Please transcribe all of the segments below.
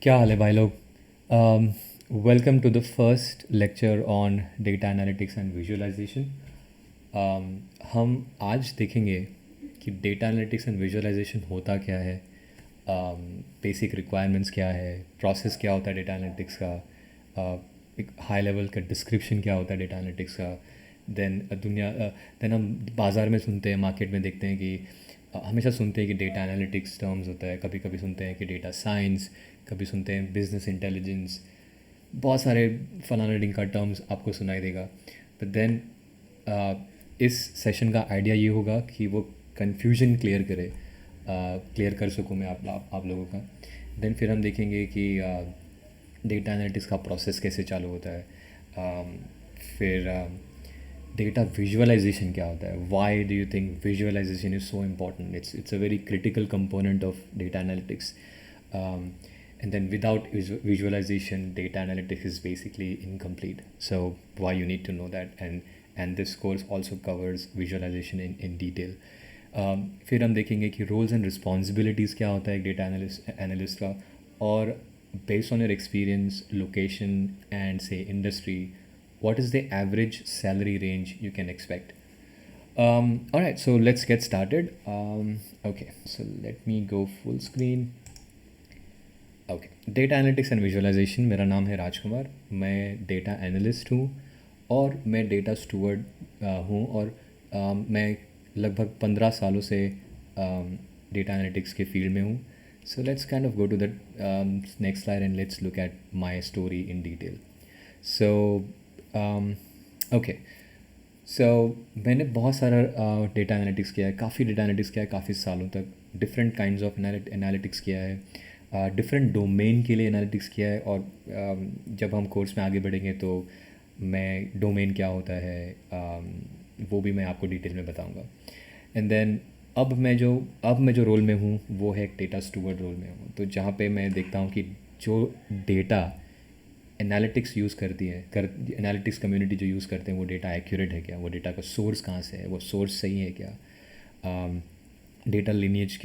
क्या हाल है भाई लोग। Welcome to the first lecture on data analytics and visualisation. हम आज देखेंगे कि डेटा एनालिटिक्स एंड विजुअलाइजेशन होता क्या है, बेसिक रिक्वायरमेंट्स क्या है, प्रोसेस क्या होता है डेटा एनालिटिक्स का, एक हाई लेवल का डिस्क्रिप्शन क्या होता है डेटा एनालिटिक्स का। देन हम बाज़ार में सुनते हैं, मार्केट में देखते हैं कि हमेशा सुनते हैं कि डेटा एनालिटिक्स टर्म्स होता है, कभी कभी सुनते हैं कि डेटा साइंस, कभी सुनते हैं बिजनेस इंटेलिजेंस, बहुत सारे फलाना ढिंग का टर्म्स आपको सुनाई देगा। बट देन इस सेशन का आइडिया ये होगा कि वो कन्फ्यूजन क्लियर कर सकूँ मैं आप लोगों का। देन फिर हम देखेंगे कि डेटा एनालिटिक्स का प्रोसेस कैसे चालू होता है। फिर डेटा विजुअलाइजेशन क्या होता है, why do you think visualisation is so important, it's a very critical component of data analytics. And then without visualization, data analytics is basically incomplete. So why you need to know that, and this course also covers visualization in detail. फिर हम देखेंगे कि roles and responsibilities क्या होता है एक data analyst का, और based on your experience, location, and say industry, what is the average salary range you can expect? All right, so let's get started. Okay, so let me go full screen. Okay, data analytics and visualisation. मेरा नाम है राजकुमार, मैं data analyst हूँ और मैं data steward हूँ, और मैं लगभग 15 सालों से डेटा एनालिटिक्स के फील्ड में हूँ. So let's kind of go to the next slide and let's look at my story in detail. So okay, so मैंने बहुत सारा डेटा एनालिटिक्स किया है, काफ़ी डेटा एनालिटिक्स किया है काफ़ी सालों तक. डिफरेंट काइंड्स ऑफ एनालिटिक्स किया है, डिफरेंट डोमेन के लिए एनालिटिक्स किया है. और जब हम कोर्स में आगे बढ़ेंगे तो मैं डोमेन क्या होता है वो भी मैं आपको डिटेल में बताऊंगा. एंड देन अब मैं जो रोल में हूँ वो है एक डेटा स्टूवर्ड रोल में हूँ. तो जहाँ पे मैं देखता हूँ कि जो डेटा एनालिटिक्स यूज़ करती है एनालिटिक्स कम्युनिटी जो यूज़ करते हैं वो डेटा एक्यूरेट है क्या, वो डेटा का सोर्स कहाँ से है, वो सोर्स सही है क्या, डेटा लिनिएज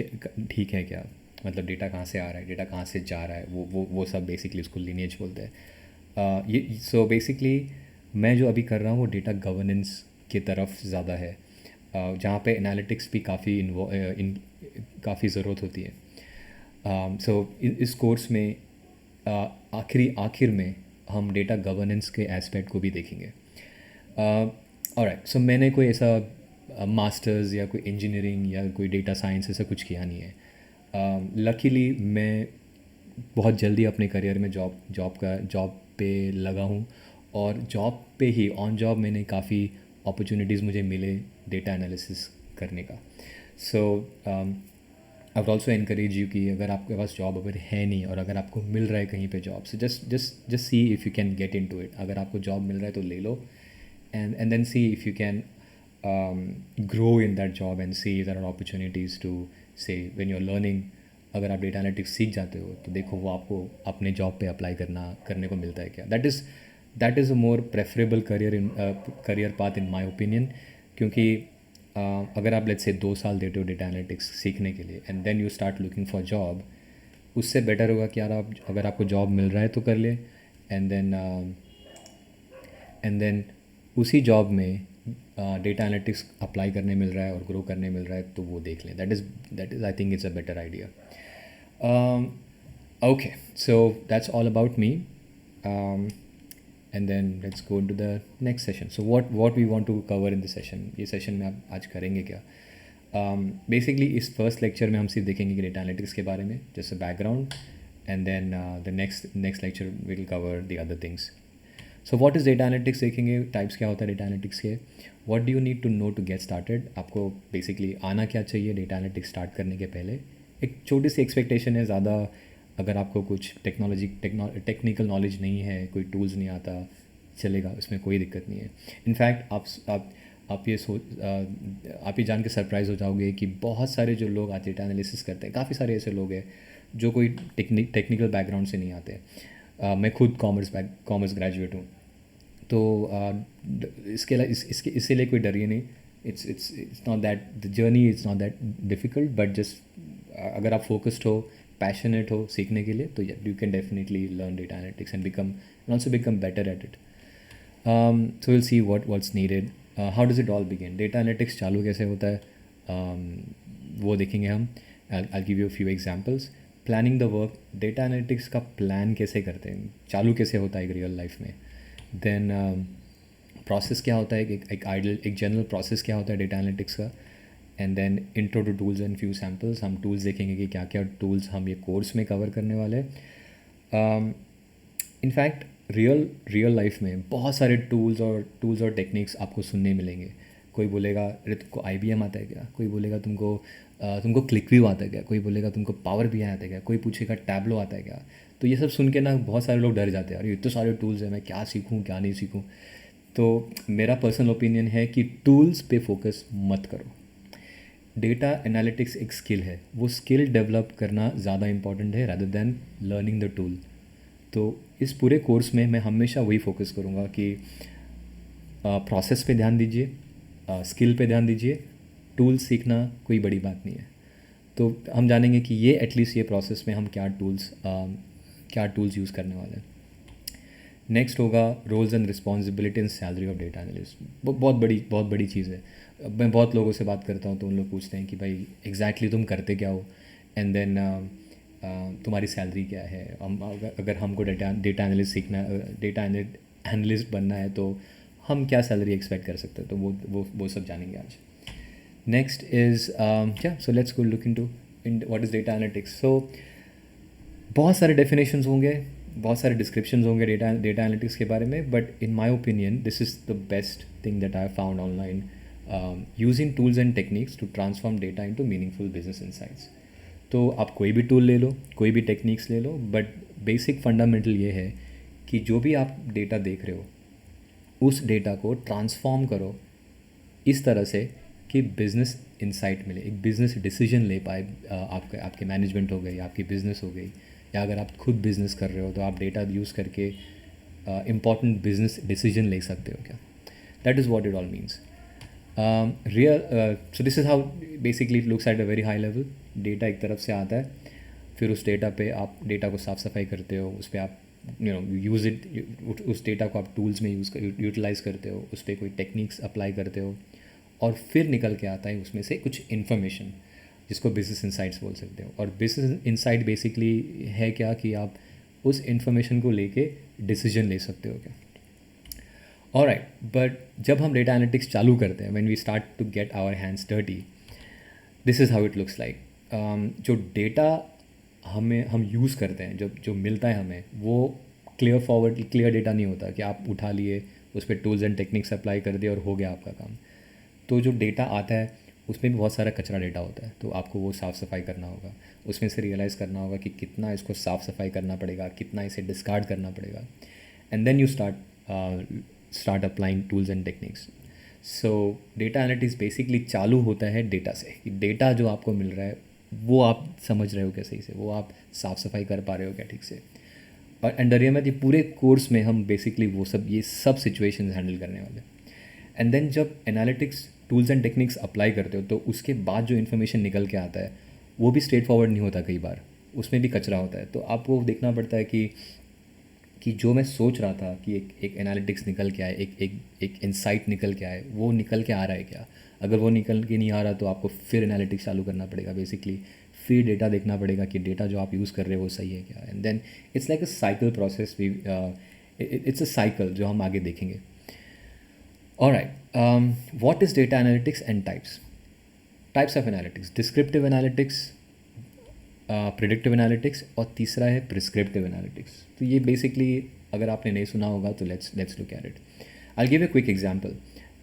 ठीक है क्या, मतलब डेटा कहाँ से आ रहा है, डेटा कहाँ से जा रहा है, वो सब बेसिकली उसको लिनिएज बोलते हैं. ये सो बेसिकली मैं जो अभी कर रहा हूँ वो डेटा गवर्नेंस की तरफ ज़्यादा है, जहाँ पे एनालिटिक्स भी काफ़ी ज़रूरत होती है. सो इस कोर्स में आखिर में हम डेटा गवर्नेंस के एस्पेक्ट को भी देखेंगे. ऑलराइट, सो मैंने कोई ऐसा मास्टर्स या कोई इंजीनियरिंग या कोई डेटा साइंस ऐसा कुछ किया नहीं है. लकीली मैं बहुत जल्दी अपने करियर में जॉब पे लगा हूँ, और जॉब पे ही ऑन जॉब मैंने काफ़ी अपॉर्चुनिटीज़ मुझे मिले डेटा एनालिसिस करने का. So I would also encourage you कि अगर आपके पास जॉब अगर है नहीं और अगर आपको मिल रहा है कहीं पे job, so just see if you can get into it. अगर आपको जॉब मिल रहा है तो ले लो, and then see if you can grow in that job and see if there are opportunities to say when you're learning. अगर आप data analytics सीख जाते हो तो देखो वो आपको अपने जॉब पे अप्लाई करने को मिलता है क्या. That is a more preferable career path in my opinion. क्योंकि अगर आप लेट्स से 2 साल देते हो डेटा एनालिटिक्स सीखने के लिए and then you start looking for job, उससे बेटर होगा कि यार आप अगर आपको जॉब मिल रहा है तो कर ले, एंड देन उसी जॉब में डेटा एनालिटिक्स अप्लाई करने मिल रहा है और ग्रो करने मिल रहा है तो वो देख लें. That is I think it's a better idea. Okay, so that's all about me, and then let's go to the next session. So what we want to cover in the session. ये session में आप आज करेंगे क्या? Basically इस first lecture में हम सिर्फ देखेंगे कि डेटा एनालिटिक्स के बारे में जैसे background, and then the next lecture will cover the other things. So what is data analytics देखेंगे, टाइप्स क्या होता है डेटा एनालिटिक्स के, what do you need to know to get started. आपको बेसिकली आना क्या चाहिए डेटा एनालिटिक्स स्टार्ट करने के पहले. एक छोटी सी एक्सपेक्टेशन है, ज़्यादा अगर आपको कुछ टेक्निकल नॉलेज नहीं है, कोई टूल्स नहीं आता, चलेगा, उसमें कोई दिक्कत नहीं है. इनफैक्ट आप ये जान के सरप्राइज़ हो जाओगे कि बहुत सारे जो लोग आज डेटा एनालिसिस करते हैं, काफ़ी सारे ऐसे लोग हैं जो कोई टेक्निकल बैकग्राउंड से नहीं आते. मैं खुद कॉमर्स ग्रेजुएट हूँ, तो इसके लिए इसीलिए कोई डरिए नहीं. It's not that the journey is not that difficult, but just अगर आप फोकस्ड हो, पैशनेट हो सीखने के लिए तो you can definitely learn data analytics and also become better at it. So we'll see what's needed. How does it all begin? Data analytics चालू कैसे होता है, वो देखेंगे हम. I'll give you a few examples. Planning the work. Data analytics का plan कैसे करते हैं, चालू कैसे होता है एक रियल लाइफ में. Then प्रोसेस क्या होता है, एक जनरल प्रोसेस क्या होता है डेटा एनालिटिक्स का. And then intro to tools and few samples. हम टूल्स देखेंगे कि क्या क्या टूल्स हम ये कोर्स में कवर करने वाले हैं. इनफैक्ट रियल लाइफ में बहुत सारे टूल्स और टेक्निक्स आपको सुनने मिलेंगे. कोई बोलेगा अरे तुमको IBM आता है क्या, कोई बोलेगा तुमको क्लिकव्यू आता है क्या, कोई बोलेगा तुमको पावर BI आता है क्या, कोई पूछेगा टैबलो आता है क्या. तो ये सब सुन के ना बहुत सारे लोग डर जाते हैं, अरे इतने सारे टूल्स हैं, मैं क्या सीखूं क्या नहीं सीखूं. तो मेरा पर्सनल ओपिनियन है कि टूल्स पे फोकस मत करो. डेटा एनालिटिक्स एक स्किल है, वो स्किल डेवलप करना ज़्यादा इंपॉर्टेंट है rather than learning the tool. तो इस पूरे कोर्स में मैं हमेशा वही फोकस करूँगा कि प्रोसेस पे ध्यान दीजिए, स्किल पे ध्यान दीजिए. टूल सीखना कोई बड़ी बात नहीं है. तो हम जानेंगे कि ये एटलीस्ट ये प्रोसेस में हम क्या टूल्स यूज़ करने वाले हैं. नेक्स्ट होगा roles and responsibility and salary of data analyst. बहुत बड़ी चीज़ है. मैं बहुत लोगों से बात करता हूँ तो उन लोग पूछते हैं कि भाई एग्जैक्टली तुम करते क्या हो, एंड देन तुम्हारी सैलरी क्या है. अगर हमको डेटा एनालिस्ट बनना है तो हम क्या सैलरी एक्सपेक्ट कर सकते हैं, तो वो सब जानेंगे आज. Next is so let's go look into what is data analytics. So बहुत सारे डेफिनेशंस होंगे, बहुत सारे डिस्क्रिप्शंस होंगे डेटा एनालिटिक्स के बारे में, but in my opinion this is the best thing that I found online. Using tools and techniques to transform data into meaningful business insights. तो आप कोई भी टूल ले लो, कोई भी टेक्निक्स ले लो, बट बेसिक फंडामेंटल ये है कि जो भी आप डेटा देख रहे हो उस डेटा को ट्रांसफॉर्म करो इस तरह से कि बिज़नेस इंसाइट मिले, एक बिज़नेस डिसीजन ले पाए. आपके मैनेजमेंट हो गई, आपकी बिज़नेस हो गई, या अगर आप खुद बिज़नेस कर रहे हो तो आप डेटा यूज़ करके इम्पॉर्टेंट बिज़नेस डिसीजन ले सकते हो क्या. That is what it all means. So this is how basically it looks at a very high level. Data एक तरफ से आता है, फिर उस डेटा पे आप डेटा को साफ़ सफाई करते हो, उस पर आप यूज़ इट, उस डेटा को आप टूल्स में यूटिलाइज़ करते हो, उस पर कोई टेक्निक्स अप्लाई करते हो, और फिर निकल के आता है उसमें से कुछ इन्फॉर्मेशन जिसको बिज़नेस इंसाइट्स बोल सकते हो. और बिज़नेस इंसाइट बेसिकली है क्या कि आप उस इन्फॉर्मेशन को लेके डिसीजन ले सकते हो क्या. ऑलराइट, बट जब हम डेटा एनालिटिक्स चालू करते हैं, when we start to get our hands dirty, this is how it looks like. जो डेटा हम यूज़ करते हैं, जो मिलता है हमें, वो क्लियर डेटा नहीं होता कि आप उठा लिए, उस पर टूल्स एंड टेक्निक्स अप्लाई कर दिए और हो गया आपका काम. तो जो डेटा आता है उसमें भी बहुत सारा कचरा डेटा होता है, तो आपको वो साफ़ सफाई करना होगा. उसमें से रियलाइज़ करना होगा कि कितना इसको साफ़ सफाई करना पड़ेगा, कितना इसे डिस्कार्ड करना पड़ेगा, and then you start applying tools and techniques. So data analytics basically चालू होता है डेटा से. डेटा जो आपको मिल रहा है वो आप समझ रहे हो क्या सही से, वो आप साफ़ सफाई कर पा रहे हो क्या ठीक से. और डरिए मत, ये पूरे कोर्स में हम बेसिकली ये सब सिचुएशन हैंडल करने वाले. एंड देन जब analytics tools and techniques apply करते हो तो उसके बाद जो इन्फॉर्मेशन निकल के आता है वो भी स्ट्रेट फॉरवर्ड नहीं होता, कई बार उसमें भी कचरा होता है. तो आपको देखना पड़ता है कि जो मैं सोच रहा था कि एक एनालिटिक्स निकल के आए, एक इंसाइट निकल के आए, वो निकल के आ रहा है क्या. अगर वो निकल के नहीं आ रहा तो आपको फिर एनालिटिक्स चालू करना पड़ेगा बेसिकली. फिर डेटा देखना पड़ेगा कि डेटा जो आप यूज़ कर रहे हो वो सही है क्या. And then it's like a cycle process. It's a cycle जो हम आगे देखेंगे. Alright, what is data analytics and types? Types of analytics: descriptive analytics, predictive analytics, और तीसरा है prescriptive analytics. तो ये basically अगर आपने नहीं सुना होगा तो let's look at it. I'll give you a quick example.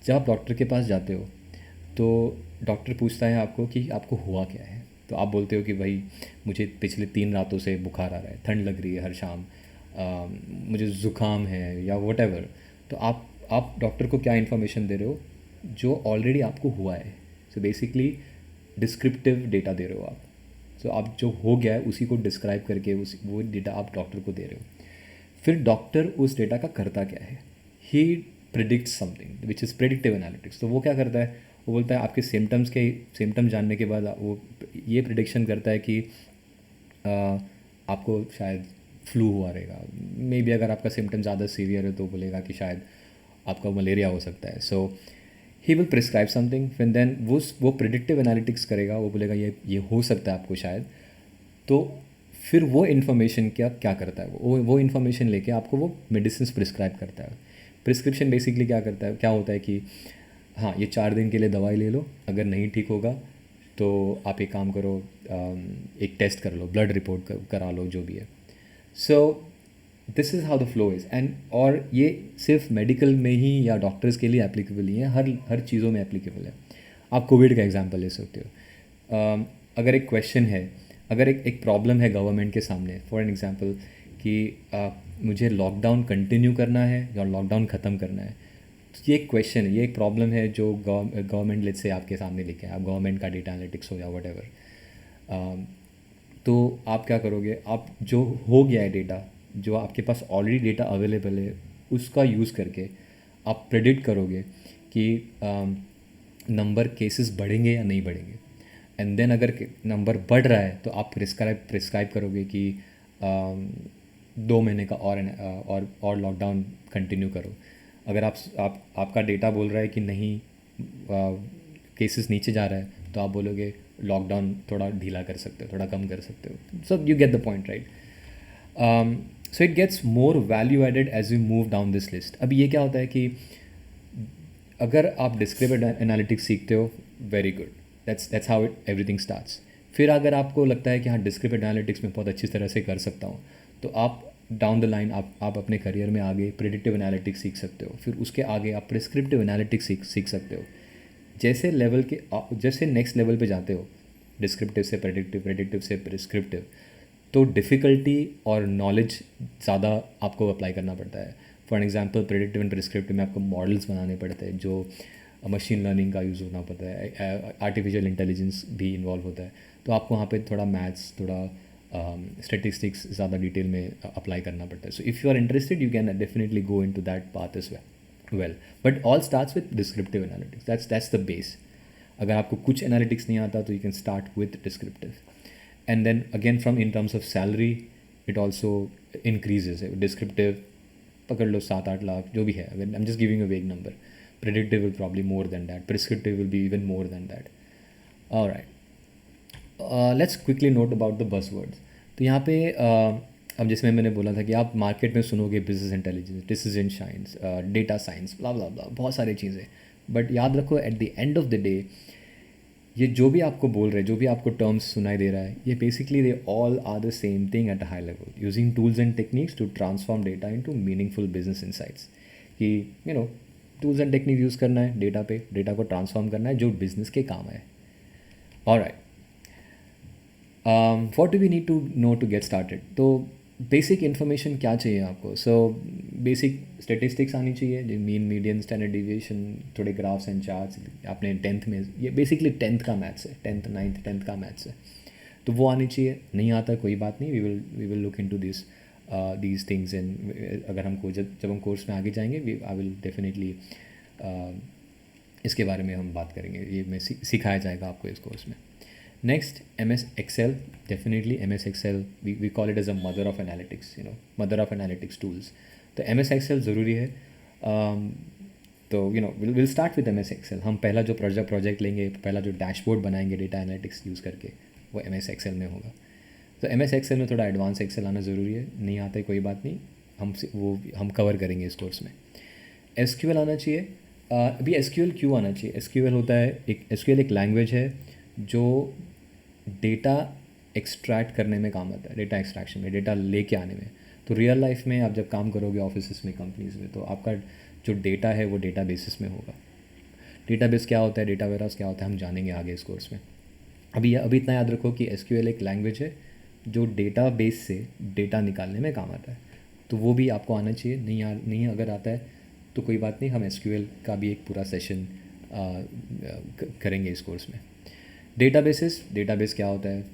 जब आप डॉक्टर के पास जाते हो तो डॉक्टर पूछता है आपको कि आपको हुआ क्या है. तो आप बोलते हो कि भाई मुझे पिछले 3 रातों से बुखार आ रहा है, ठंड लग रही है हर शाम, मुझे ज़ुकाम है या whatever. तो आप डॉक्टर को क्या इन्फॉर्मेशन दे रहे हो जो ऑलरेडी आपको हुआ है. सो बेसिकली डिस्क्रिप्टिव डेटा दे रहे हो आप. सो आप जो हो गया है उसी को डिस्क्राइब करके वो डेटा आप डॉक्टर को दे रहे हो. फिर डॉक्टर उस डेटा का करता क्या है, he predicts something which is predictive analytics. तो वो क्या करता है, वो बोलता है आपके सिम्टम्स जानने के बाद वो ये प्रिडिक्शन करता है कि आपको शायद फ्लू हुआ रहेगा, मे बी अगर आपका सिम्टम ज़्यादा सीवियर है तो बोलेगा कि शायद आपका मलेरिया हो सकता है. सो ही विल प्रिस्क्राइब समथिंग, फिर देन वो प्रिडिक्टिव एनालिटिक्स करेगा, वो बोलेगा ये हो सकता है आपको शायद. तो फिर वो इन्फॉर्मेशन क्या करता है, वो इन्फॉर्मेशन लेके आपको वो मेडिसिन प्रिस्क्राइब करता है. प्रिस्क्रिप्शन बेसिकली क्या करता है, क्या होता है कि हाँ ये 4 दिन के लिए दवाई ले लो, अगर नहीं ठीक होगा तो आप एक काम करो, एक टेस्ट कर लो, ब्लड रिपोर्ट करा लो, जो भी है. So this is how the flow is. And और ये सिर्फ मेडिकल में ही या डॉक्टर्स के लिए एप्लीकेबल ही है, हर चीज़ों में एप्लीकेबल है. आप कोविड का एग्जांपल ले सकते हो. अगर एक क्वेश्चन है, अगर एक प्रॉब्लम है गवर्नमेंट के सामने, फॉर एन एग्जांपल कि मुझे लॉकडाउन कंटिन्यू करना है या लॉकडाउन ख़त्म करना है, तो ये एक क्वेश्चन है, ये एक प्रॉब्लम है जो गवर्नमेंट लेट से आपके सामने लेके आए, आप गवर्नमेंट का डेटा एनालिटिक्स हो या वट एवर. तो आप क्या करोगे, आप जो हो गया है डेटा, जो आपके पास ऑलरेडी डेटा अवेलेबल है, उसका यूज़ करके आप प्रेडिक्ट करोगे कि नंबर केसेस बढ़ेंगे या नहीं बढ़ेंगे. एंड देन अगर नंबर बढ़ रहा है तो आप प्रिस्क्राइब करोगे कि 2 महीने का और लॉकडाउन कंटिन्यू करो. अगर आपका डेटा बोल रहा है कि नहीं, केसेस नीचे जा रहा है, तो आप बोलोगे लॉकडाउन थोड़ा ढीला कर सकते हो, थोड़ा कम कर सकते हो. So you get the point, right. So it gets more value added as you move down this list. अभी ये क्या होता है कि अगर आप डिस्क्रिप्टिव एनालिटिक्स सीखते हो, very good, that's how it everything starts. फिर अगर आपको लगता है कि हाँ डिस्क्रिप्टिव एनालिटिक्स में बहुत अच्छी तरह से कर सकता हूँ, तो आप डाउन द लाइन आप अपने करियर में आगे प्रेडिक्टिव एनालिटिक्स सीख सकते हो. फिर उसके आगे आप प्रिस्क्रिप्टिव एनालिटिक्स सीख सकते हो. जैसे नेक्स्ट लेवल पे जाते हो, डिस्क्रिप्टिव से प्रेडिक्टिव, प्रेडिक्टिव से प्रिस्क्रिप्टिव, तो डिफ़िकल्टी और नॉलेज ज़्यादा आपको अप्लाई करना पड़ता है. For example predictive and prescriptive में आपको मॉडल्स बनाने पड़ते हैं, जो मशीन लर्निंग का यूज़ होना पड़ता है, आर्टिफिशियल इंटेलिजेंस भी इन्वॉल्व होता है. तो आपको वहाँ पे थोड़ा मैथ्स, थोड़ा स्टेटिस्टिक्स ज़्यादा डिटेल में अप्लाई करना पड़ता है. So if you are interested you can definitely go into that path as well. But all starts with descriptive analytics, that's the base. अगर आपको कुछ एनालिटिक्स नहीं आता तो you can start with descriptive. And then again from in terms of salary it also increases. Descriptive पकड़ लो 7-8 लाख जो भी है, I am just giving a vague number. Predictive will probably more than that. Prescriptive will be even more than that. All right. Let's quickly note about the buzzwords. तो यहाँ पे अब जिसमें मैंने बोला था कि आप मार्केट में सुनोगे business intelligence, decision science, data science, blah blah blah, बहुत सारी चीज़ें. बट याद रखो at the end of the day ये जो भी आपको बोल रहे हैं, जो भी आपको टर्म्स सुनाई दे रहा है, ये basically they all are the same thing at a high level, using tools and techniques to transform data into meaningful business insights. कि टूल्स एंड टेक्निक यूज़ करना है, डेटा को ट्रांसफॉर्म करना है जो बिजनेस के काम है. Alright, what do we need to know to get started. तो बेसिक इन्फॉर्मेशन क्या चाहिए आपको. सो बेसिक स्टेटिस्टिक्स आनी चाहिए, मीन, मीडियन, स्टैंडर्ड डिविएशन, थोड़े ग्राफ्स एंड चार्ट्स. आपने 10th में, ये बेसिकली 10th का मैथ्स है, 10th 9th 10th का मैथ्स है, तो वो आनी चाहिए. नहीं आता कोई बात नहीं, we will look into these things. And अगर हमको जब हम कोर्स में आगे जाएंगे, आई विल डेफिनेटली इसके बारे में हम बात करेंगे, ये में सिखाया जाएगा आपको इस कोर्स में. Next, MS Excel. Definitely MS Excel, we call it as a mother of analytics, mother of analytics tools. तो MS Excel ज़रूरी है. तो will start with MS Excel. हम पहला जो प्रोजेक्ट लेंगे, पहला जो डैशबोर्ड बनाएंगे डेटा एनालिटिक्स यूज़ करके, वो MS Excel में होगा. तो MS Excel में थोड़ा एडवांस एक्सेल आना ज़रूरी है. नहीं आता है कोई बात नहीं, हम कवर करेंगे इस कोर्स में. SQL आना चाहिए. अभी SQL क्यों आना चाहिए. SQL होता है SQL एक लैंग्वेज है जो डेटा एक्सट्रैक्ट करने में काम आता है, डेटा एक्सट्रैक्शन में, डेटा लेके आने में. तो रियल लाइफ में आप जब काम करोगे ऑफिस में, कंपनीज में, तो आपका जो डेटा है वो डेटा बेसिस में होगा. डेटाबेस क्या होता है, डेटा वेयरहाउस क्या होता है, हम जानेंगे आगे इस कोर्स में. अभी इतना याद रखो कि SQL एक लैंग्वेज है जो डेटा बेस से डेटा निकालने में काम आता है. तो वो भी आपको आना चाहिए. नहीं अगर आता है तो कोई बात नहीं, हम SQL का भी एक पूरा सेशन करेंगे इस कोर्स में. डेटाबेस क्या होता है,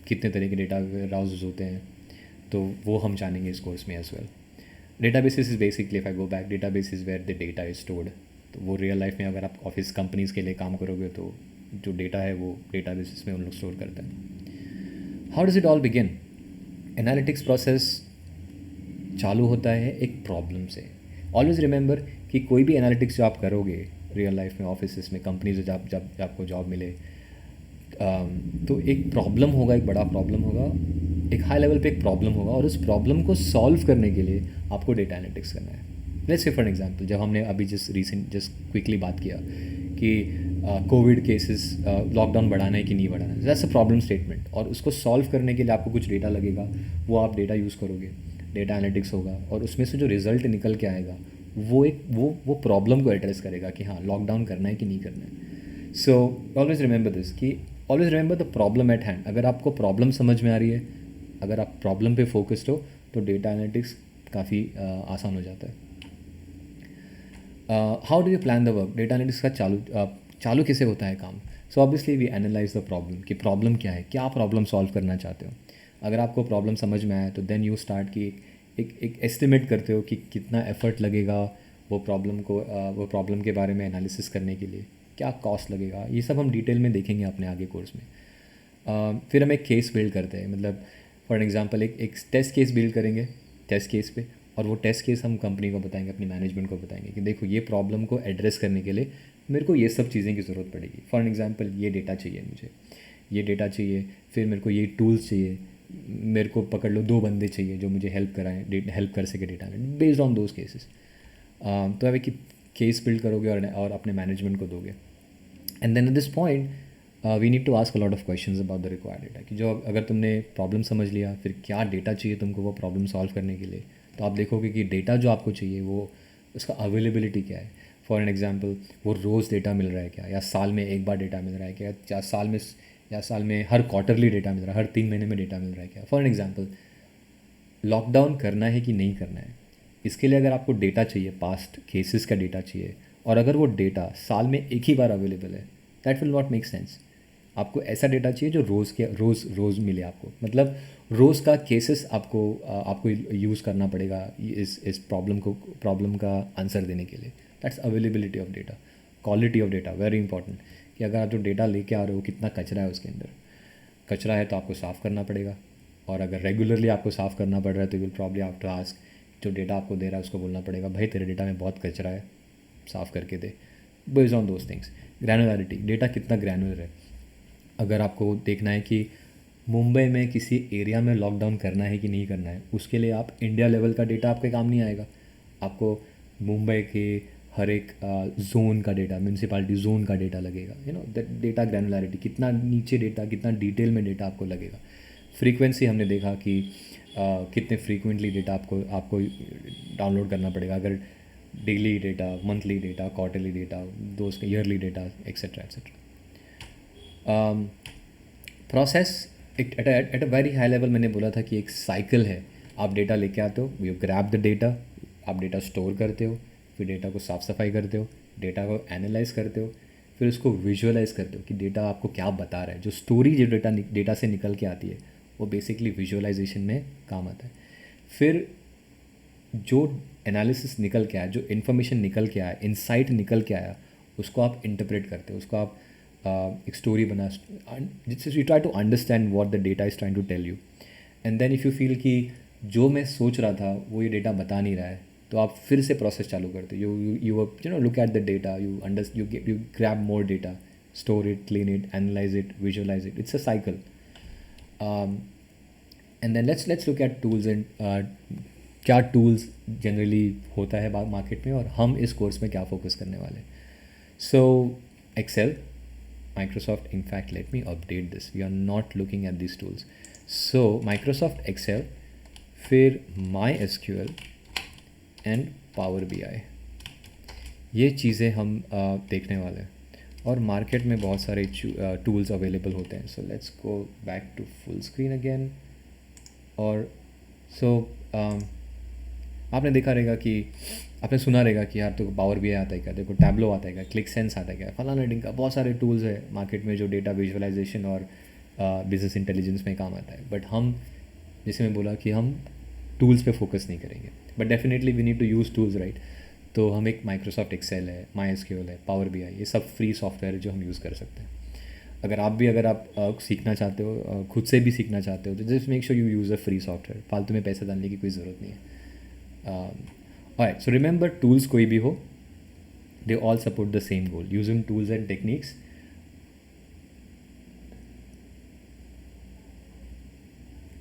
कितने तरह के डेटा हाउसेस होते हैं, तो वो हम जानेंगे इस कोर्स में as well. Databases is basically, if I go back, database is where the data is stored. तो वो रियल लाइफ में अगर आप ऑफिस कंपनीज़ के लिए काम करोगे तो जो डेटा है वो डेटाबेसेस में उन लोग स्टोर करते हैं. How does it all begin. Analytics process चालू होता है एक प्रॉब्लम से। ऑलवेज रिमेंबर कि कोई भी एनालिटिक्स जो आप करोगे रियल लाइफ में, ऑफिस में, कंपनी से जब जब आपको जॉब मिले, तो एक प्रॉब्लम होगा, एक बड़ा प्रॉब्लम होगा, एक हाई लेवल पे एक प्रॉब्लम होगा, और उस प्रॉब्लम को सॉल्व करने के लिए आपको डेटा एनालिटिक्स करना है। लेट्स से फॉर एग्जांपल, जब हमने अभी जस्ट क्विकली बात किया कि कोविड केसेस लॉकडाउन बढ़ाना है कि नहीं बढ़ाना है, दैट्स अ प्रॉब्लम स्टेटमेंट, और उसको सॉल्व करने के लिए आपको कुछ डेटा लगेगा, वो आप डेटा यूज़ करोगे, डेटा एनालिटिक्स होगा, और उसमें से जो रिज़ल्ट निकल के आएगा वो प्रॉब्लम को एड्रेस करेगा कि हाँ लॉकडाउन करना है कि नहीं करना है। सो ऑलवेज रिमेंबर दिस कि always remember the problem at hand. अगर आपको प्रॉब्लम समझ में आ रही है, अगर आप प्रॉब्लम पे फोकस्ड हो, तो डेटा एनालिटिक्स काफ़ी आसान हो जाता है। How do you plan the work? Data analytics का चालू कैसे होता है काम? So obviously we analyse the problem कि प्रॉब्लम क्या है, क्या प्रॉब्लम सॉल्व करना चाहते हो। अगर आपको प्रॉब्लम समझ में आया तो देन यू स्टार्ट कि एक एस्टिमेट करते हो कि कितना एफर्ट लगेगा वो प्रॉब्लम के बारे में एनालिसिस करने के लिए, क्या कॉस्ट लगेगा, ये सब हम डिटेल में देखेंगे अपने आगे कोर्स में। फिर हम एक केस बिल्ड करते हैं, मतलब फॉर एग्जांपल एक टेस्ट केस बिल्ड करेंगे टेस्ट केस पे, और वो टेस्ट केस हम कंपनी को बताएंगे, अपनी मैनेजमेंट को बताएंगे कि देखो ये प्रॉब्लम को एड्रेस करने के लिए मेरे को ये सब चीज़ें की ज़रूरत पड़ेगी। फॉर एग्जांपल ये डेटा चाहिए, मुझे ये डेटा चाहिए, फिर मेरे को ये टूल्स चाहिए, मेरे को पकड़ लो 2 बंदे चाहिए जो मुझे हेल्प कर सके data based on those cases. तो अब एक केस बिल्ड करोगे और अपने मैनेजमेंट को दोगे, and then at this point we need to ask a lot of questions about the required data, कि जो अगर तुमने प्रॉब्लम समझ लिया, फिर क्या डेटा चाहिए तुमको वो प्रॉब्लम सॉल्व करने के लिए, तो आप देखोगे कि डेटा जो आपको चाहिए वो उसका अवेलेबिलिटी क्या है। फॉर एन एग्जांपल, वो रोज़ डेटा मिल रहा है क्या, या साल में एक बार डेटा मिल रहा है क्या, या साल में हर क्वार्टरली डेटा मिल रहा है, हर 3 महीने में डेटा मिल रहा है क्या। फॉर एन एग्जांपल, लॉकडाउन करना है कि नहीं करना है, इसके लिए अगर आपको डेटा चाहिए, पास्ट केसेस का डेटा चाहिए, और अगर वो डेटा साल में एक ही बार अवेलेबल है, that will not make sense. आपको ऐसा डेटा चाहिए जो रोज़ मिले आपको, मतलब रोज़ का केसेस आपको यूज़ करना पड़ेगा इस प्रॉब्लम का आंसर देने के लिए। That's availability of data. Quality of data very important, कि अगर आप जो डेटा लेके आ रहे हो कितना कचरा है उसके अंदर। कचरा है तो आपको साफ़ करना पड़ेगा, और अगर रेगुलरली आपको साफ़ करना पड़ रहा है तो will probably have to ask जो डेटा आपको दे रहा है उसको बोलना पड़ेगा, भाई तेरे डेटा में बहुत कचरा है, साफ़ करके दे। Based on those things. Granularity, data कितना ग्रैनुलर है। अगर आपको देखना है कि मुंबई में किसी एरिया में लॉकडाउन करना है कि नहीं करना है, उसके लिए आप इंडिया लेवल का डेटा आपके काम नहीं आएगा। आपको मुंबई के हर एक जोन का डेटा, म्यूनसिपालिटी जोन का डेटा लगेगा, दैट डेटा ग्रैनुलरिटी, कितना नीचे डेटा, कितना डिटेल में डेटा आपको लगेगा। फ्रीक्वेंसी हमने देखा कि कितने फ्रीक्वेंटली डेटा आपको डाउनलोड करना पड़ेगा, अगर daily data, monthly data, quarterly data, दोस्त yearly data, etcetera etcetera. Process at a very high level मैंने बोला था कि एक साइकिल है। आप डेटा लेके आते हो, यू ग्रैब द डेटा, आप डेटा स्टोर करते हो, फिर डेटा को साफ़ सफाई करते हो, डेटा को एनालाइज करते हो, फिर उसको विजुअलाइज करते हो कि डेटा आपको क्या बता रहा है। जो स्टोरी जो डेटा से निकल के आती है वो बेसिकली विजुअलाइजेशन में काम आता है। फिर जो एनालिसिस निकल के आया, जो इन्फॉर्मेशन निकल के आया, इंसाइट निकल के आया, उसको आप इंटरप्रेट करते हो, उसको आप एक स्टोरी बना, जिससे you try to understand what the data is trying to tell you. And then if you feel कि जो मैं सोच रहा था वो ये डेटा बता नहीं रहा है, तो आप फिर से प्रोसेस चालू करते हो। You look at the data, you grab more data, store it, clean it, analyse it, visualise it. It's a cycle. And then let's look at tools and क्या टूल्स जनरली होता है मार्केट में, और हम इस कोर्स में क्या focus करने वाले। सो Excel, Microsoft, in fact let me update this, we are not looking at these tools. So Microsoft Excel, फिर MySQL and Power BI, ये चीज़ें हम देखने वाले हैं। और मार्केट में बहुत सारे टूल्स अवेलेबल होते हैं। So let's go back to full screen again. और सो आपने देखा रहेगा कि आपने सुना रहेगा कि यार तेरे को पावर भी आता है क्या, तेरे को टैब्लो आता है क्या, क्लिक सेंस आता है क्या, फलाना ढिंग का बहुत सारे टूल्स है मार्केट में जो डेटा विजुअलाइजेशन और बिजनेस इंटेलिजेंस में काम आता है। बट हम, जैसे मैं बोला कि हम टूल्स पे फोकस नहीं करेंगे, but definitely we need to use tools, right. तो हम एक माइक्रोसॉफ्ट एक्सेल है, MySQL है, पावर BI, ये सब फ्री सॉफ्टवेयर है जो हम यूज़ कर सकते हैं। अगर आप सीखना चाहते हो, खुद से भी सीखना चाहते हो, तो just make sure you use a free software, फालतू में पैसा डालने की कोई ज़रूरत नहीं है। ऑलराइट, सो रिमेंबर, टूल्स कोई भी हो, they all support the same goal: using tools and techniques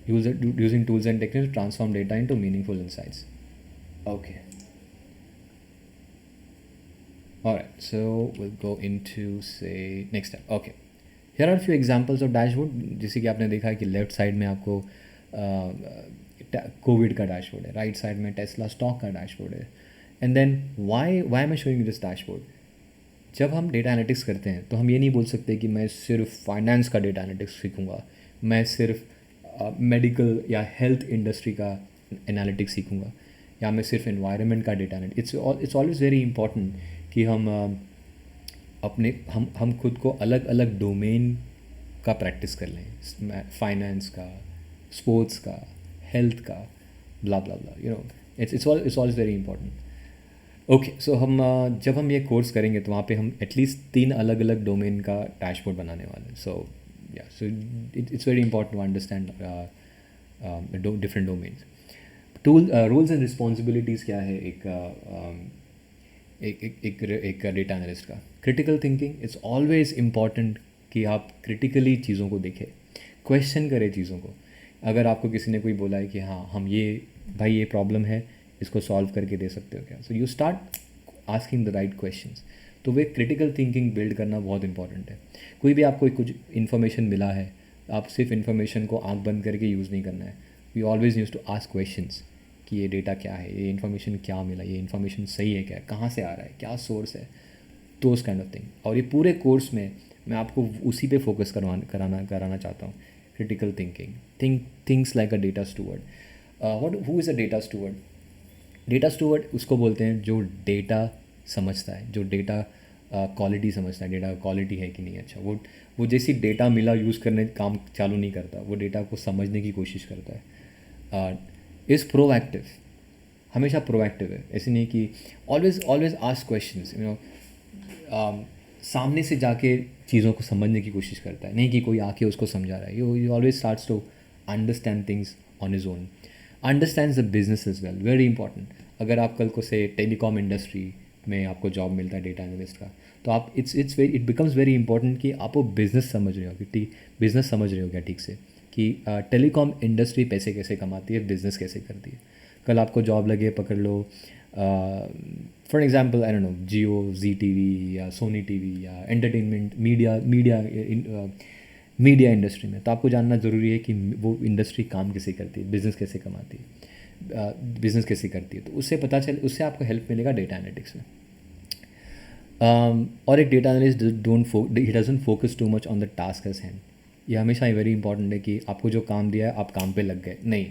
using tools and techniques to transform data into meaningful insights. Okay, all right, so we'll go into, say, next step. Okay, here are a few examples of dashboard. जैसे कि आपने देखा है कि left side में आपको Covid का dashboard है, राइट साइड में टेस्ला स्टॉक का डैशबोर्ड है, and then why am I showing this dashboard? जब हम डेटा एनालिटिक्स करते हैं तो हम ये नहीं बोल सकते कि मैं सिर्फ फाइनेंस का डेटा एनालिटिक्स सीखूंगा, मैं सिर्फ मेडिकल या हेल्थ इंडस्ट्री का एनालिटिक्स सीखूंगा, या मैं सिर्फ एनवायरनमेंट का data analytics. It's always very important कि हम खुद को अलग अलग डोमेन का प्रैक्टिस कर लें, फाइनेंस का, स्पोर्ट्स का, हेल्थ का, blah blah blah, you know, it's always very important. Okay, so जब हम ये कोर्स करेंगे तो वहाँ पे हम एटलीस्ट 3 अलग अलग डोमेन का डैशबोर्ड बनाने वाले हैं। So yeah, so it's very important to understand different domains. Roles and responsibilities क्या है एक डेटा एनालिस्ट का? Critical thinking, it's always important कि आप क्रिटिकली चीज़ों को देखें, क्वेश्चन करें चीज़ों को। अगर आपको किसी ने कोई बोला है कि हाँ हम ये प्रॉब्लम है, इसको सॉल्व करके दे सकते हो क्या, so you start asking the right questions. तो वे क्रिटिकल थिंकिंग बिल्ड करना बहुत इंपॉर्टेंट है। कोई भी आपको कुछ इन्फॉर्मेशन मिला है, आप सिर्फ इन्फॉर्मेशन को आंख बंद करके यूज़ नहीं करना है। We always use to ask questions कि ये डेटा क्या है, ये इन्फॉर्मेशन क्या मिला, ये इन्फॉर्मेशन सही है क्या, कहाँ से आ रहा है, क्या सोर्स है, तो उस काइंड ऑफ थिंग। और ये पूरे कोर्स में मैं आपको उसी पे फोकस कराना चाहता हूँ, critical thinking, things like a data steward. Who is a data steward? Data steward उसको बोलते हैं जो डेटा समझता है, जो डेटा क्वालिटी समझता है, डेटा क्वालिटी है कि नहीं अच्छा, वो जैसी डेटा मिला यूज़ करने काम चालू नहीं करता, वो डेटा को समझने की कोशिश करता है। इज़ प्रोएक्टिव, हमेशा प्रोएक्टिव है, ऐसे नहीं कि always ask questions, you know, सामने से जाके चीज़ों को समझने की कोशिश करता है, नहीं कि कोई आके उसको समझा रहा है। You always starts to understand things on his own, understands the business as well, very important. अगर आप कल को से टेलीकॉम इंडस्ट्री में आपको जॉब मिलता है डेटा एनालिस्ट का, तो आप इट बिकम्स वेरी इंपॉर्टेंट कि आप वो बिज़नेस समझ रहे हो, कि बिज़नेस समझ रहे हो क्या ठीक से, कि टेलीकॉम इंडस्ट्री पैसे कैसे कमाती है, बिज़नेस कैसे करती है। कल आपको जॉब लगे, पकड़ लो, for example I don't know, Jio, Zee TV या सोनी टीवी या एंटरटेनमेंट मीडिया इंडस्ट्री में, तो आपको जानना ज़रूरी है कि वो इंडस्ट्री काम कैसे करती है, बिज़नेस कैसे कमाती है, बिज़नेस कैसे करती है। तो उससे आपको हेल्प मिलेगा डेटा एनालिटिक्स में। और एक data analyst he doesn't focus too much on the task at hand. ये हमेशा वेरी इंपॉर्टेंट है कि आपको जो काम दिया है आप काम पे लग गए, नहीं,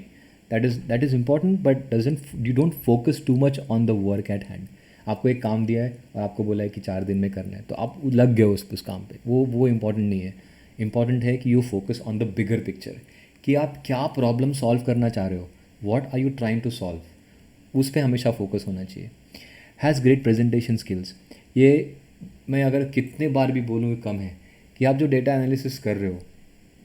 that is important, but you don't focus too much on the work at hand. आपको एक काम दिया है और आपको बोला है कि 4 दिन में करना है, तो आप लग गए उस काम पे, वो इंपॉर्टेंट नहीं है। इंपॉर्टेंट है कि you focus on the bigger picture, कि आप क्या प्रॉब्लम सॉल्व करना चाह रहे हो, what are you trying to solve, उस पर हमेशा फोकस होना चाहिए। हैज़ ग्रेट प्रेजेंटेशन स्किल्स, ये मैं अगर कितने बार भी बोलूँ कम है, कि आप जो डेटा एनालिसिस कर रहे हो,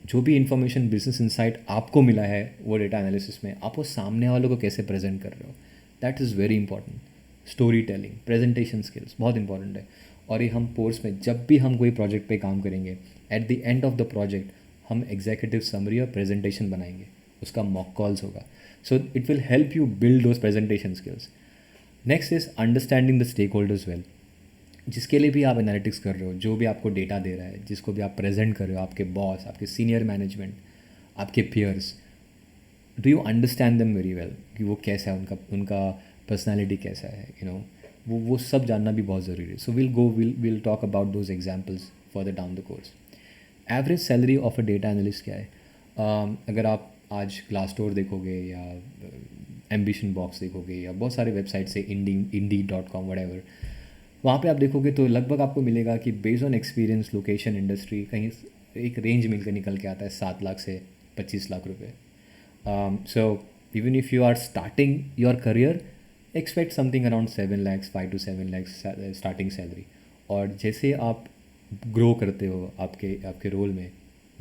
जो भी इंफॉर्मेशन, बिजनेस इंसाइट आपको मिला है वो डेटा एनालिसिस में, आप वो सामने वालों को कैसे प्रेजेंट कर रहे हो, that is very important. Story telling, presentation skills बहुत इंपॉर्टेंट है। और ये हम कोर्स में जब भी हम कोई प्रोजेक्ट पे काम करेंगे, at the end of the project हम एग्जीक्यूटिव समरी और प्रेजेंटेशन बनाएंगे, उसका मॉक कॉल्स होगा। So it will help you build those presentation skills. Next is understanding the stakeholders well. जिसके लिए भी आप एनालिटिक्स कर रहे हो, जो भी आपको डेटा दे रहा है, जिसको भी आप प्रेजेंट कर रहे हो, आपके बॉस, आपके सीनियर मैनेजमेंट, आपके peers, do you understand them very well, कि वो कैसा है, उनका पर्सनैलिटी कैसा है, यू नो, वो सब जानना भी बहुत ज़रूरी है। So will talk about those examples further down the course. Average salary of a data analyst क्या है? अगर आप आज ग्लासडोर देखोगे या एम्बिशन बॉक्स देखोगे या बहुत सारे वेबसाइट से इंडी.com व्हाटएवर, वहाँ पे आप देखोगे तो लगभग आपको मिलेगा कि based on experience, location, industry, कहीं एक रेंज मिलकर निकल के आता है 7 लाख से 25 लाख रुपए। So even if you are starting your career, expect something around 7 lakhs, 5 to 7 lakhs starting salary. और जैसे आप ग्रो करते हो आपके आपके रोल में,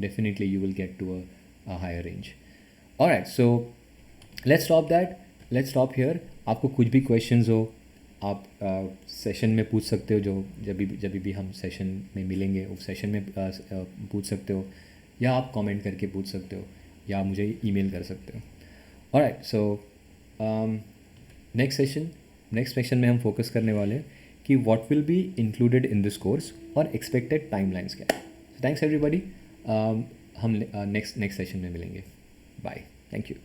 definitely you will get to a higher range. Alright, so let's stop that, let's stop here. आपको कुछ भी क्वेश्चंस हो आप सेशन में पूछ सकते हो, जो जब भी हम सेशन में मिलेंगे उस सेशन में पूछ सकते हो, या आप कमेंट करके पूछ सकते हो, या मुझे ईमेल कर सकते हो. ऑलराइट, सो नेक्स्ट सेशन में हम फोकस करने वाले हैं कि what will be included in this course और एक्सपेक्टेड टाइमलाइंस क्या है. Thanks everybody. हम नेक्स्ट सेशन में मिलेंगे. बाय. Thank you.